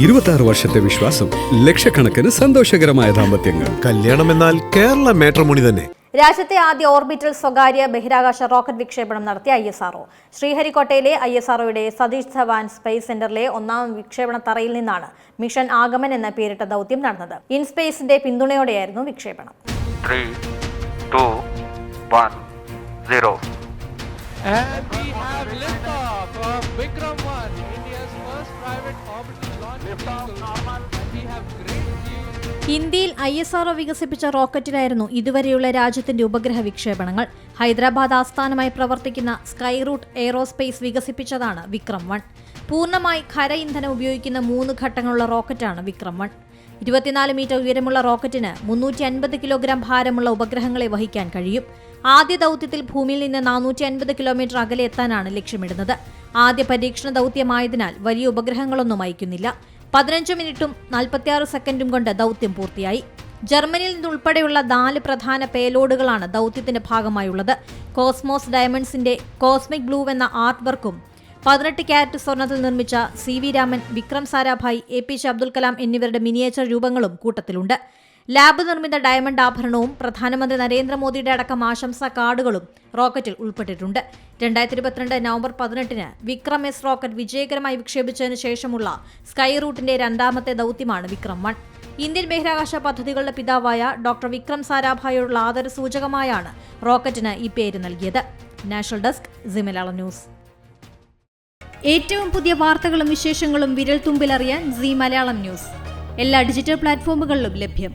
26 വർഷത്തെ വിശ്വാസം, ലക്ഷക്കണക്കിന് സന്തോഷകരമായ ദാമ്പത്യങ്ങൾ. കല്യാണം എന്നാൽ കേരള മാട്രിമോണി തന്നെ. രാജ്യത്തെ ആദ്യ ഓർബിറ്റൽ സ്വകാര്യ ബഹിരാകാശ റോക്കറ്റ് വിക്ഷേപണം നടത്തിയ ISRO. ശ്രീഹരിക്കോട്ടയിലെ ISROയുടെ സതീഷ് ധവാൻ സ്പേസ് സെന്ററിലെ ഒന്നാം വിക്ഷേപണ തറയിൽ നിന്നാണ് മിഷൻ ആഗമൻ എന്ന പേരിട്ട ദൗത്യം നടന്നത്. ഇൻസ്പേസിന്റെ പിന്തുണയോടെയായിരുന്നു വിക്ഷേപണം. 3, 2, 1, 0. And we have liftoff of Vikram 1, India's first private orbital launch vehicle. And we have great news. ഇന്ത്യയിൽ ISRO വികസിപ്പിച്ച റോക്കറ്റിലായിരുന്നു ഇതുവരെയുള്ള രാജ്യത്തിന്റെ ഉപഗ്രഹ വിക്ഷേപണങ്ങൾ. ഹൈദരാബാദ് ആസ്ഥാനമായി പ്രവർത്തിക്കുന്ന സ്കൈ റൂട്ട് എയ്റോസ്പേസ് വികസിപ്പിച്ചതാണ് വിക്രം 1. പൂർണ്ണമായി ഖര ഇന്ധനം ഉപയോഗിക്കുന്ന 3 ഘട്ടങ്ങളുള്ള റോക്കറ്റാണ് വിക്രം 1. 24 മീറ്റർ ഉയരമുള്ള റോക്കറ്റിന് 350 കിലോഗ്രാം ഭാരമുള്ള ഉപഗ്രഹങ്ങളെ വഹിക്കാൻ കഴിയും. ആദ്യ ദൗത്യത്തിൽ ഭൂമിയിൽ നിന്ന് 450 കിലോമീറ്റർ അകലെ എത്താനാണ് ലക്ഷ്യമിടുന്നത്. ആദ്യ പരീക്ഷണ ദൗത്യമായതിനാൽ വലിയ ഉപഗ്രഹങ്ങളൊന്നും അയക്കുന്നില്ല. 15 മിനിറ്റും 46 സെക്കൻഡും കൊണ്ട് ദൗത്യം പൂർത്തിയായി. ജർമ്മനിയിൽ നിന്നുൾപ്പെടെയുള്ള 4 പ്രധാന പേലോഡുകളാണ് ദൗത്യത്തിന്റെ ഭാഗമായുള്ളത്. കോസ്മോസ് ഡയമണ്ട്സിന്റെ കോസ്മിക് ബ്ലൂ എന്ന ആർട്ട് വർക്കും 18 ക്യാരറ്റ് സ്വർണ്ണത്തിൽ നിർമ്മിച്ച CV രാമൻ, വിക്രം സാരാഭായ്, APJ അബ്ദുൽ കലാം എന്നിവരുടെ മിനിയേച്ചർ രൂപങ്ങളും കൂട്ടത്തിലുണ്ട്. ലാബ് നിർമ്മിത ഡയമണ്ട് ആഭരണവും പ്രധാനമന്ത്രി നരേന്ദ്രമോദിയുടെ അടക്കം ആശംസാ കാർഡുകളും റോക്കറ്റിൽ ഉൾപ്പെട്ടിട്ടുണ്ട്. 2022 നവംബർ 18-ന് വിക്രം S റോക്കറ്റ് വിജയകരമായി വിക്ഷേപിച്ചതിന് ശേഷമുള്ള സ്കൈ റൂട്ടിന്റെ 2ാമത്തെ ദൗത്യമാണ് വിക്രം 1. ഇന്ത്യൻ ബഹിരാകാശ പദ്ധതികളുടെ പിതാവായ ഡോക്ടർ വിക്രം സാരാഭായോടുള്ള ആദരസൂചകമായാണ് റോക്കറ്റിന് ഈ പേര് നൽകിയത്. National desk, C Malayalam news. ഏറ്റവും പുതിയ വാർത്തകളും വിശേഷങ്ങളും വിരൽ തുമ്പിലറിയാൻ സി മലയാളം ന്യൂസ് എല്ലാ ഡിജിറ്റൽ പ്ലാറ്റ്ഫോമുകളിലും ലഭ്യം.